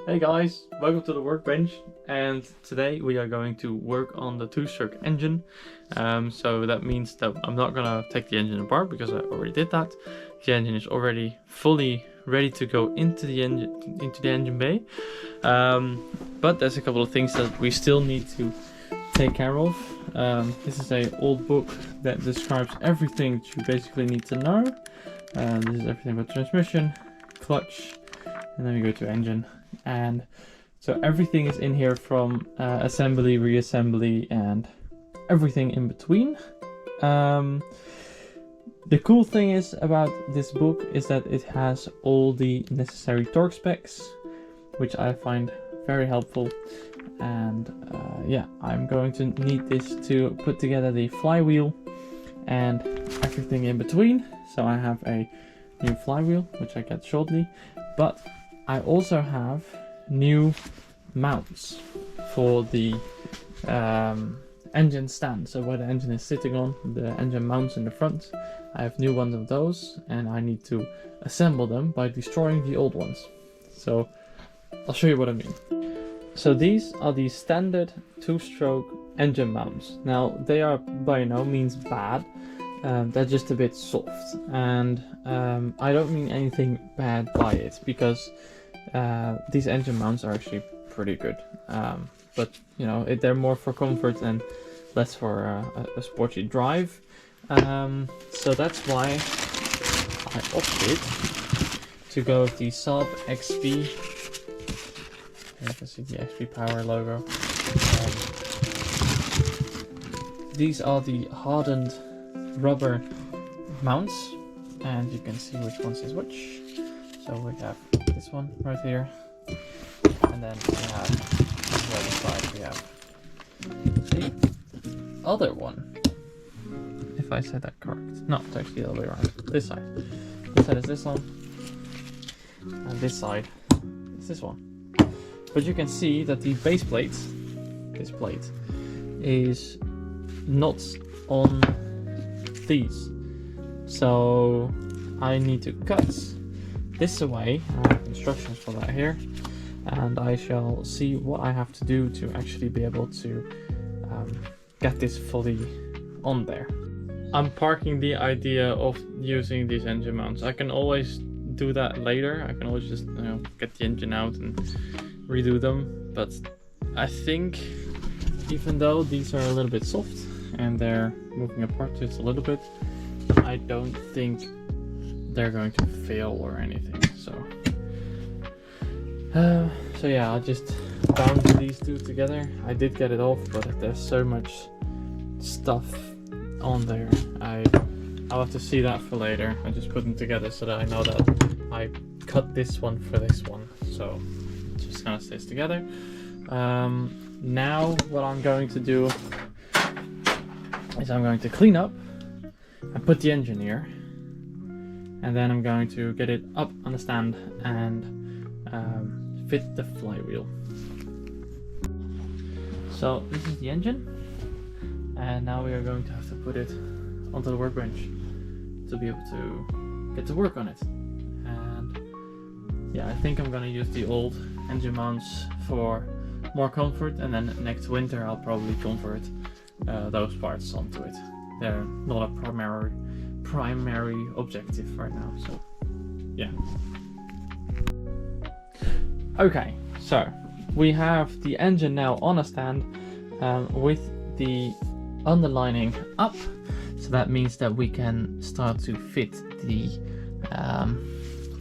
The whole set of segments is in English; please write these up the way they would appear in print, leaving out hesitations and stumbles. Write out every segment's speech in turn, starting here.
Hey guys, welcome to the workbench, and today we are going to work on the two-stroke engine. So that means that I'm not gonna take the engine apart because I already did that. The engine is already fully ready to go into the engine bay. But there's a couple of things that we still need to take care of. This is an old book that describes everything that you basically need to know. This is everything about transmission, clutch, and then we go to engine. And so everything is in here from assembly, reassembly, and everything in between. The cool thing is about this book is that it has all the necessary torque specs, which I find very helpful. And yeah, I'm going to need this to put together the flywheel and everything in between. So I have a new flywheel, which I get shortly, but I also have new mounts for the engine stand. So where the engine is sitting on, the engine mounts in the front. I have new ones of those, and I need to assemble them by destroying the old ones. So I'll show you what I mean. So these are the standard two-stroke engine mounts. Now they are by no means bad. They're just a bit soft, and I don't mean anything bad by it, because these engine mounts are actually pretty good. But you know, they're more for comfort and less for a sporty drive. So that's why I opted to go with the Saab XP. Here you can see the XP Power logo. These are the hardened rubber mounts, and you can see which ones is which. So we have this one right here, and then we have on the other side we have the other one. If I said that correct. No, it's actually the other way around. This side. This side is this one, and this side is this one. But you can see that the base plate, this plate, is not on these. So I need to cut this away. I have instructions for that here, and I shall see what I have to do to actually be able to get this fully on there. I'm parking the idea of using these engine mounts. I can always do that later. I can always just get the engine out and redo them, but I think even though these are a little bit soft and they're moving apart just a little bit, I don't think they're going to fail or anything. So yeah, I'll just bound these two together. I did get it off, but there's so much stuff on there. I'll have to see that for later. I just put them together so that I know that I cut this one for this one. So it just kind of stays together. Now what I'm going to do is I'm going to clean up and put the engine here, and then I'm going to get it up on the stand and fit the flywheel. So this is the engine, and now we are going to have to put it onto the workbench to be able to get to work on it. And yeah, I think I'm going to use the old engine mounts for more comfort, and then next winter I'll probably convert those parts onto it. They're not a primary objective right now, so yeah. Okay, so we have the engine now on a stand with the underlining up, so that means that we can start to fit the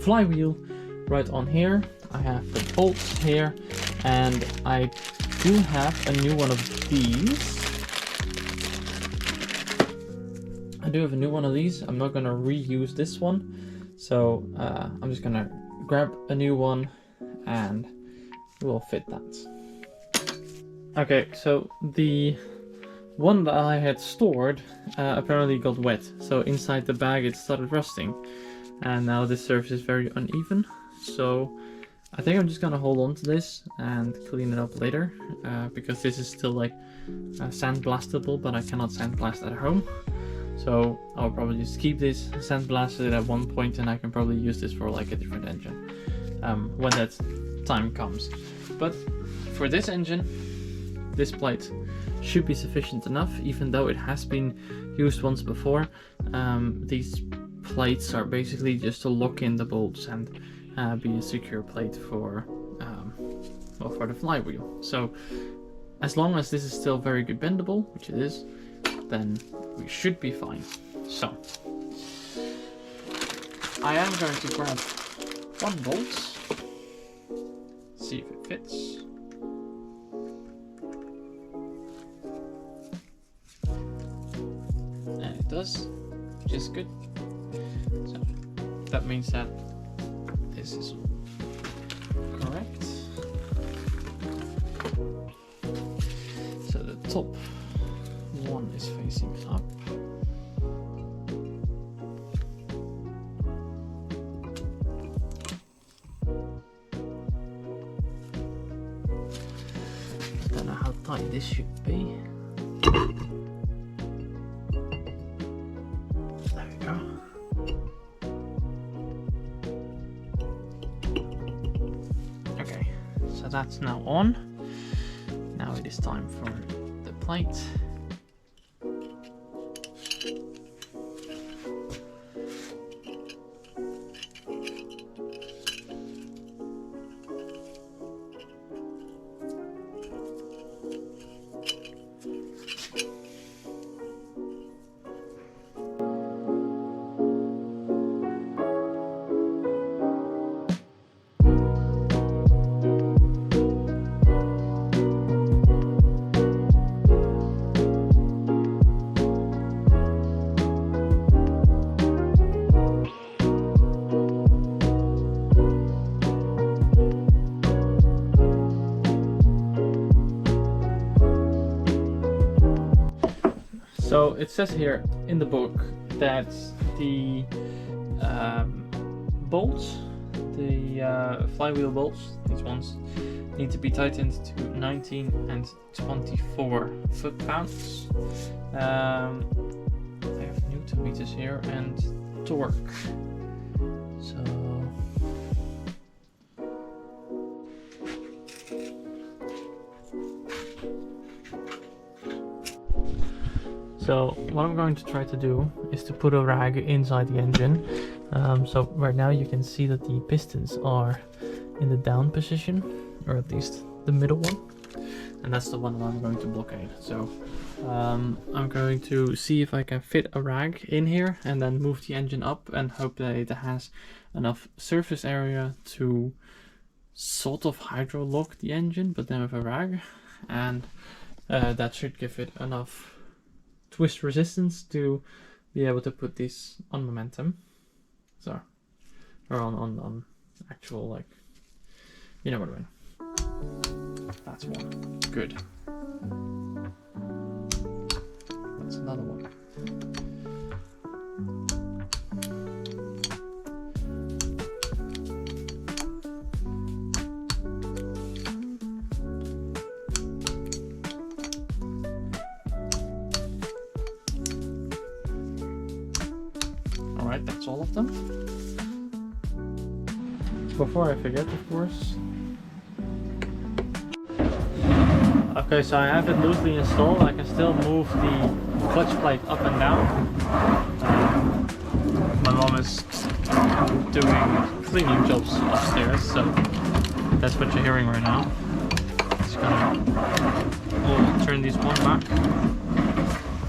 flywheel right on here. I have the bolts here, and I do have a new one of these. I'm not going to reuse this one, so I'm just going to grab a new one and we'll fit that. Okay, so the one that I had stored apparently got wet, so inside the bag it started rusting, and now this surface is very uneven. So I think I'm just gonna hold on to this and clean it up later, because this is still like sandblastable, but I cannot sandblast at home. So I'll probably just keep this, sandblast it at one point, and I can probably use this for like a different engine when that time comes. But for this engine, this plate should be sufficient enough, even though it has been used once before. These plates are basically just to lock in the bolts and be a secure plate for the flywheel. So as long as this is still very good bendable, which it is, then we should be fine. So I am going to grab one bolt, see if it fits. And it does, which is good. So that means that this is correct. So the top one is facing up. I don't know how tight this should be. There we go. Okay, so that's now on. Now it is time for the plate. So it says here in the book that the bolts, the flywheel bolts, these ones, need to be tightened to 19 and 24 foot-pounds. I have newton meters here and torque. So what I'm going to try to do is to put a rag inside the engine. So right now you can see that the pistons are in the down position, or at least the middle one, and that's the one that I'm going to blockade. So I'm going to see if I can fit a rag in here and then move the engine up and hope that it has enough surface area to sort of hydro lock the engine, but then with a rag, and that should give it enough twist resistance to be able to put this on momentum, so, or on actual, like, you know what I mean. That's one. Good. That's another one. Alright, that's all of them. Before I forget, of course. Okay, so I have it loosely installed. I can still move the clutch plate up and down. My mom is doing cleaning jobs upstairs, so that's what you're hearing right now. Just gonna turn this one back.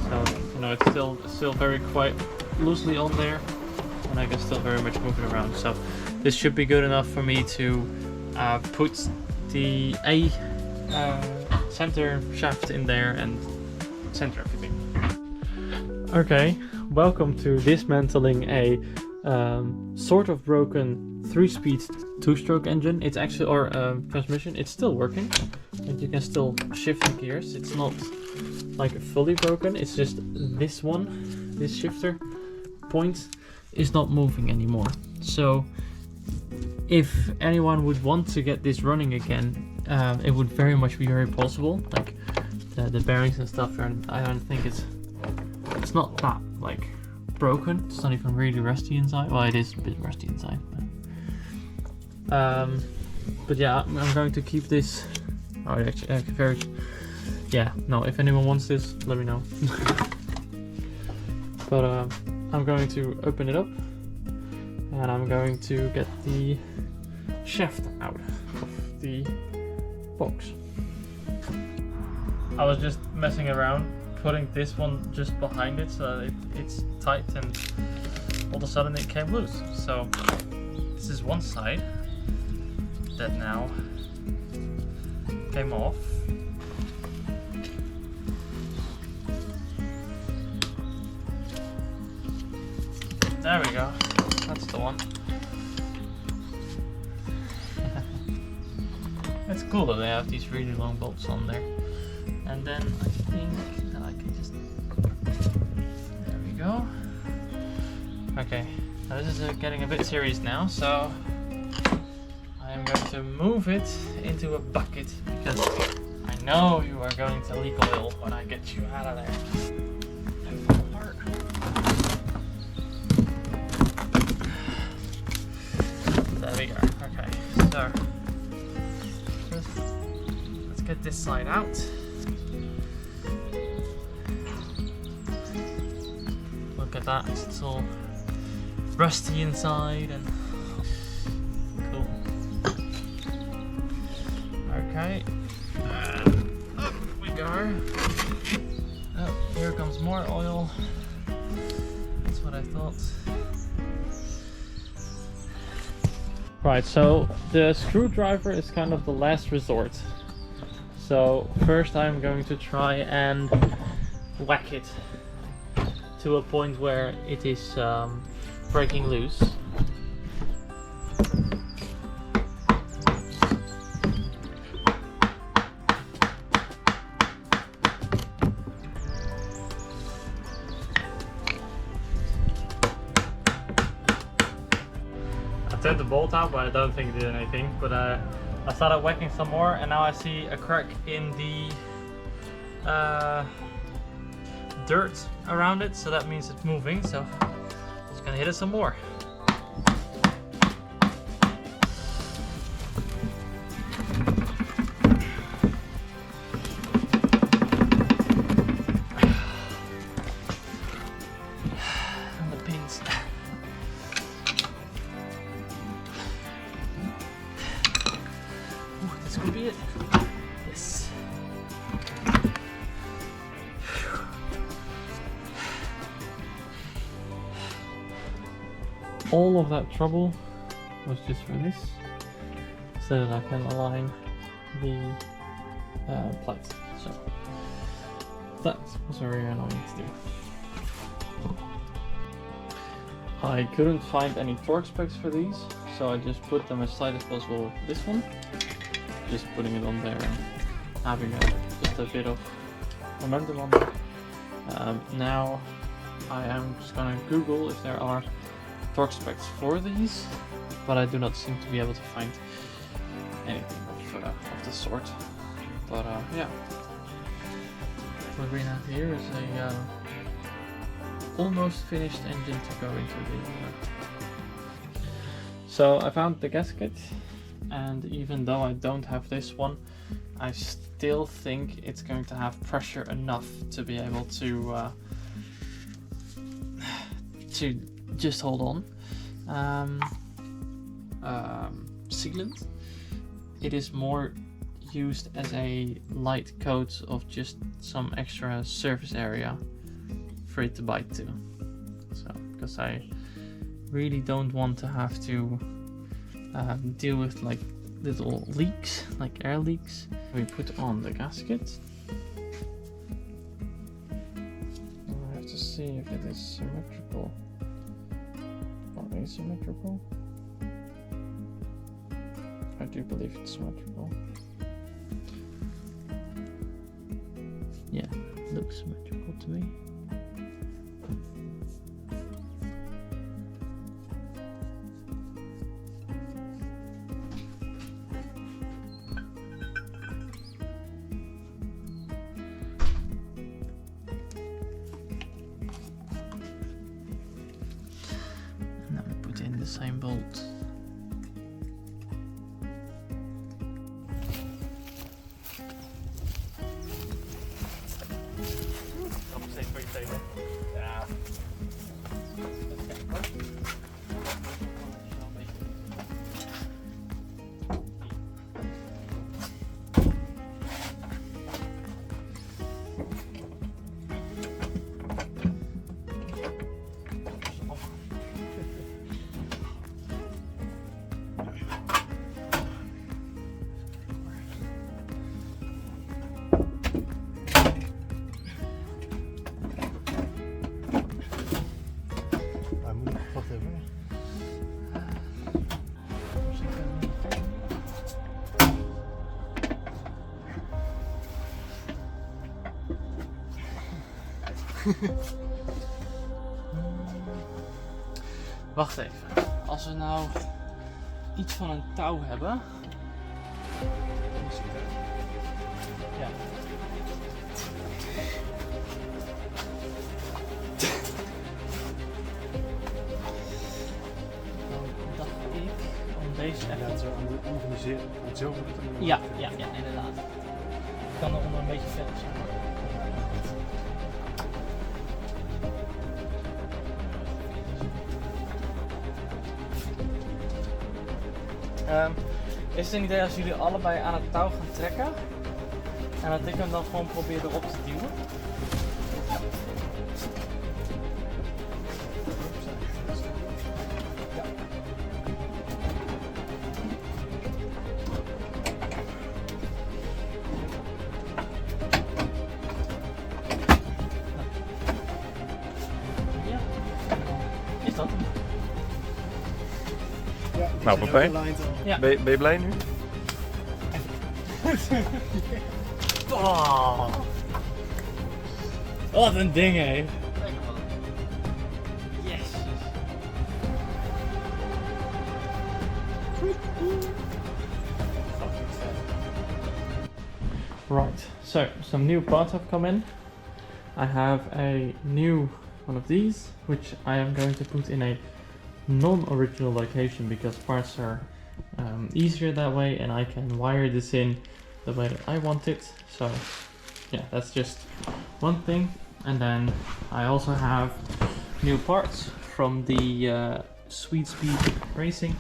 So, you know, it's still very quite loosely on there, and I can still very much move it around. So this should be good enough for me to put the center shaft in there and center everything. Okay, welcome to dismantling a sort of broken 3-speed 2-stroke engine. It's actually, or transmission. It's still working, and you can still shift the gears. It's not like fully broken. It's just this one, this shifter point is not moving anymore. So if anyone would want to get this running again, it would very much be very possible. Like the bearings and stuff, I don't think it's not that like broken. It's not even really rusty inside. Well, it is a bit rusty inside, but But yeah, I'm going to keep this. Oh, actually, very. Yeah, no. If anyone wants this, let me know. But I'm going to open it up, and I'm going to get the shaft out of the box. I was just messing around, putting this one just behind it so that it's tight, and all of a sudden it came loose. So this is one side that now came off. There we go, that's the one. It's cool that they have these really long bolts on there. And then I think that I can just, there we go. Okay, now this is getting a bit serious now, so I am going to move it into a bucket because I know you are going to leak oil when I get you out of there. There we go. Okay, so let's get this side out. Look at that, it's all rusty inside and cool. Okay, up we go. Oh, here comes more oil. That's what I thought. Right, so the screwdriver is kind of the last resort. So first I'm going to try and whack it to a point where it is breaking loose. I took the bolt out, but I don't think it did anything. But I started whacking some more, and now I see a crack in the dirt around it, so that means it's moving. So I'm just gonna hit it some more. And the pins. Ooh, this could be it. Yes. All of that trouble was just for this, so that I can align the plates. So that was very annoying to do. I couldn't find any torque specs for these, so I just put them as tight as possible with this one. Just putting it on there and having just a bit of momentum on there. Now I am just gonna Google if there are torque specs for these, but I do not seem to be able to find anything of the sort. But yeah, what we have here is a almost finished engine to go into the. So I found the gasket, and even though I don't have this one, I still think it's going to have pressure enough to be able to just hold on. Sealant. It is more used as a light coat of just some extra surface area for it to bite to. So, because I really don't want to have to deal with like little leaks, like air leaks. We put on the gasket. I have to see if it is symmetrical or asymmetrical. I do believe it's symmetrical. Yeah, looks symmetrical to me. And then we put in the same bolt. Wacht even. Als we nou iets van een touw hebben. Ja. Dan dacht ik om deze even... Ja, zo organiseren. Zo ja, inderdaad. Ik kan er onder een beetje verder zijn. Is het een idee als jullie allebei aan het touw gaan trekken en dat ik hem dan gewoon probeer erop te duwen? Ja. Is dat hem? Nou, Pepijn, Ja. ben je blij nu? Oh. Wat een ding, hé. Yes. Right, so some new parts have come in. I have a new one of these, which I am going to put in a non-original location because parts are easier that way, and I can wire this in the way that I want it. So yeah, that's just one thing. And then I also have new parts from the Sweedspeed racing,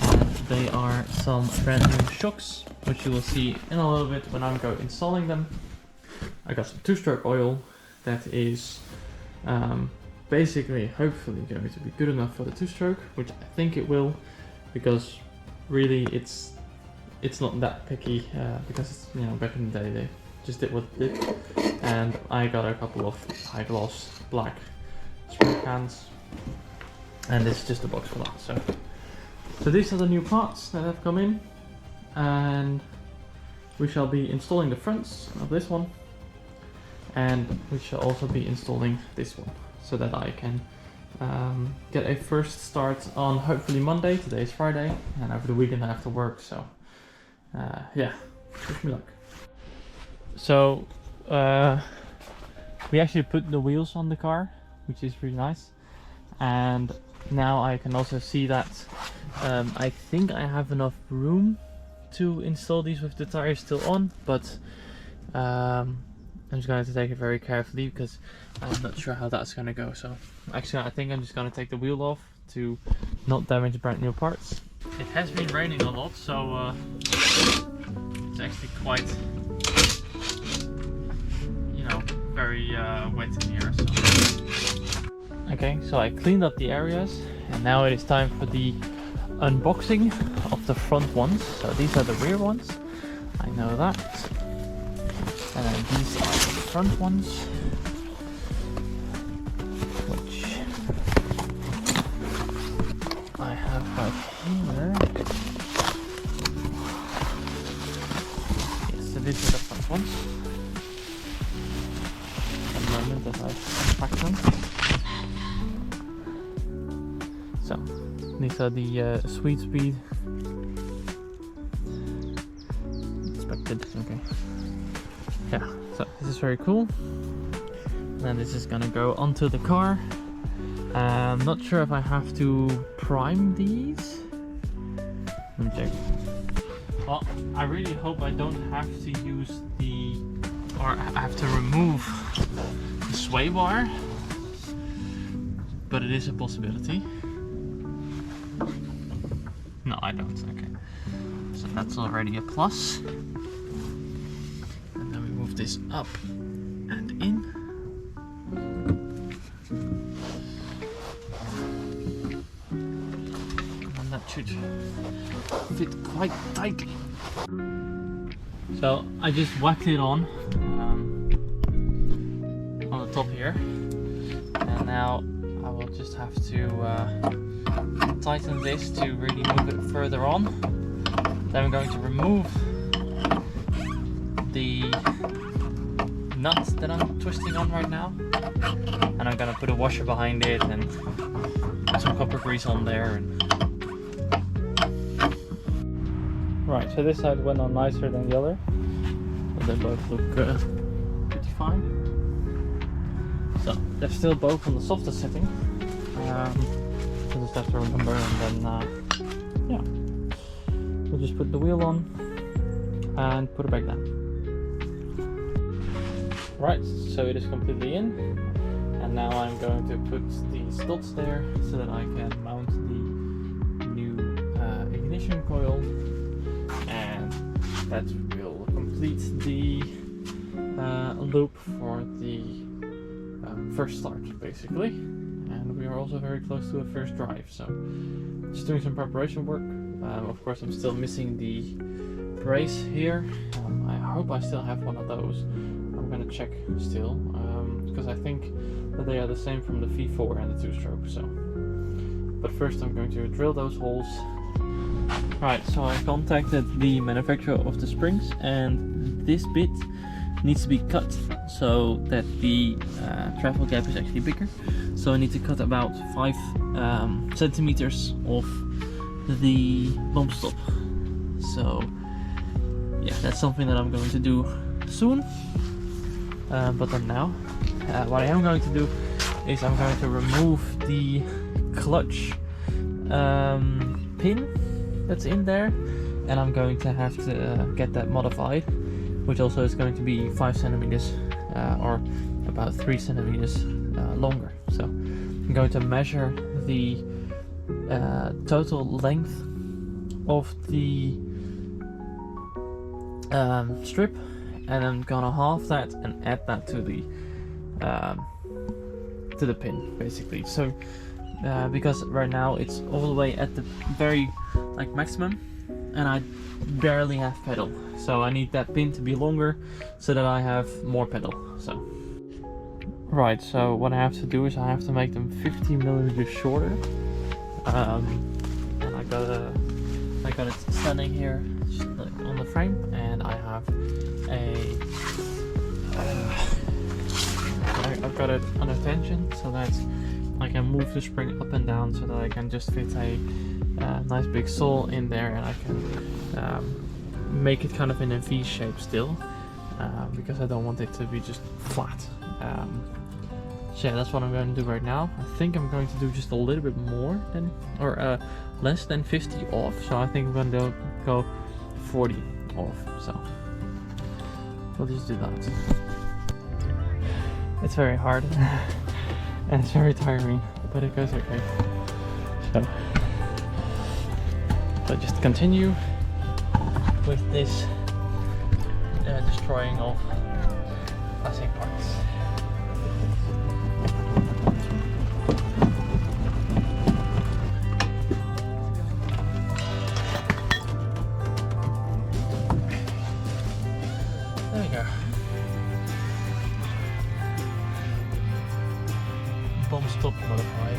and they are some brand new shocks, which you will see in a little bit when I'm installing them. I got some two-stroke oil that is basically hopefully going to be good enough for the two-stroke, which I think it will, because really it's not that picky, because it's, you know, back in the day they just did what it did. And I got a couple of high gloss black spray cans, and this is just a box for that. So these are the new parts that have come in, and we shall be installing the fronts of this one, and we shall also be installing this one, so that I can get a first start on hopefully Monday. Today is Friday, and over the weekend I have to work, so yeah, wish me luck. So we actually put the wheels on the car, which is really nice, and now I can also see that I think I have enough room to install these with the tires still on, but I'm just going to take it very carefully because I'm not sure how that's going to go. So actually I think I'm just going to take the wheel off to not damage brand new parts. It has been raining a lot, so it's actually quite, you know, very wet in here. So. Okay, so I cleaned up the areas, and now it is time for the unboxing of the front ones. So these are the rear ones, I know that. And then these are the front ones, which I have right here. Yes, so these are the front ones. At the moment that I've unpacked them. So these are the Sweedspeed. Expected, okay. Yeah, so this is very cool. And then this is gonna go onto the car. I'm not sure if I have to prime these. Let me check. Well, I really hope I don't have to use the, or I have to remove the sway bar, but it is a possibility. No, I don't, okay. So that's already a plus. And then we move this up and in. And that should fit quite tightly. So I just whacked it on the top here. And now I will just have to tighten this to really move it further on. Then I'm going to remove the nuts that I'm twisting on right now, and I'm gonna put a washer behind it and put some copper grease on there. And right, so this side went on nicer than the other, but they both look pretty fine. So they're still both on the softer setting. I just have to remember, and then yeah, we'll just put the wheel on and put it back down. Right, so it is completely in, and now I'm going to put these dots there so that I can mount the new ignition coil, and that will complete the loop for the first start, basically. And we are also very close to a first drive, so just doing some preparation work. Of course, I'm still missing the brace here. I hope I still have one of those. I'm gonna check still, because I think that they are the same from the V4 and the 2-stroke. So, but first I'm going to drill those holes. Right, so I contacted the manufacturer of the springs, and this bit needs to be cut so that the travel gap is actually bigger. So I need to cut about 5 centimeters of the bump stop. So yeah, that's something that I'm going to do soon. But not now. What I am going to do is I'm going to remove the clutch pin that's in there, and I'm going to have to get that modified, which also is going to be 5 centimeters or about 3 centimeters longer. So I'm going to measure the total length of the strip, and I'm gonna halve that and add that to the pin, basically. So because right now it's all the way at the very maximum, and I barely have pedal, so I need that pin to be longer so that I have more pedal. So right, so what I have to do is I have to make them 50 millimeters shorter, and I got it standing here just on the frame, and I have I've got it under tension so that I can move the spring up and down, so that I can just fit a nice big sole in there, and I can make it kind of in a V shape still, because I don't want it to be just flat. So yeah, that's what I'm going to do right now. I think I'm going to do just a little bit more than, or less than 50 off. So I think I'm going to go 40 off. So we'll just do that. It's very hard and it's very tiring, but it goes okay. So just continue with this destroying of plastic parts. There we go. Bomb stop modified.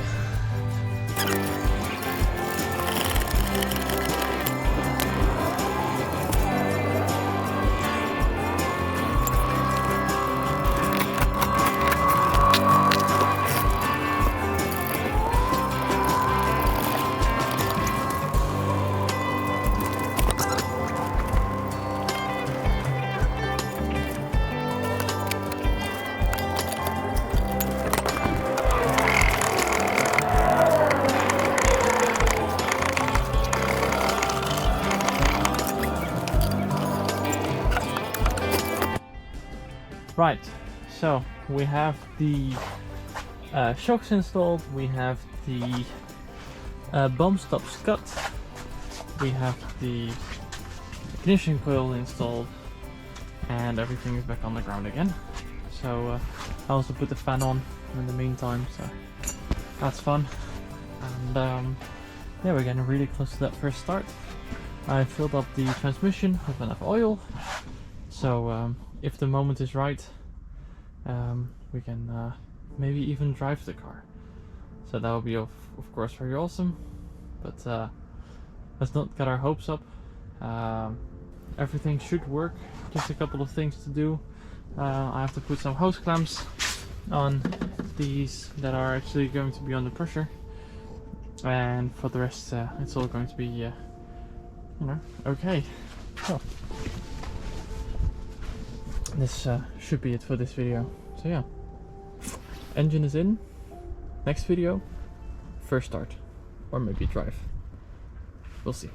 Right, so we have the shocks installed, we have the bump stops cut, we have the ignition coil installed, and everything is back on the ground again. So I also put the fan on in the meantime, so that's fun. And yeah, we're getting really close to that first start. I filled up the transmission with enough oil, so if the moment is right, we can maybe even drive the car. So that will be of course very awesome, but let's not get our hopes up. Everything should work, just a couple of things to do. I have to put some hose clamps on these that are actually going to be under pressure, and for the rest it's all going to be you know, okay. So this should be it for this video. So yeah, engine is in. Next video, first start, or maybe drive, we'll see.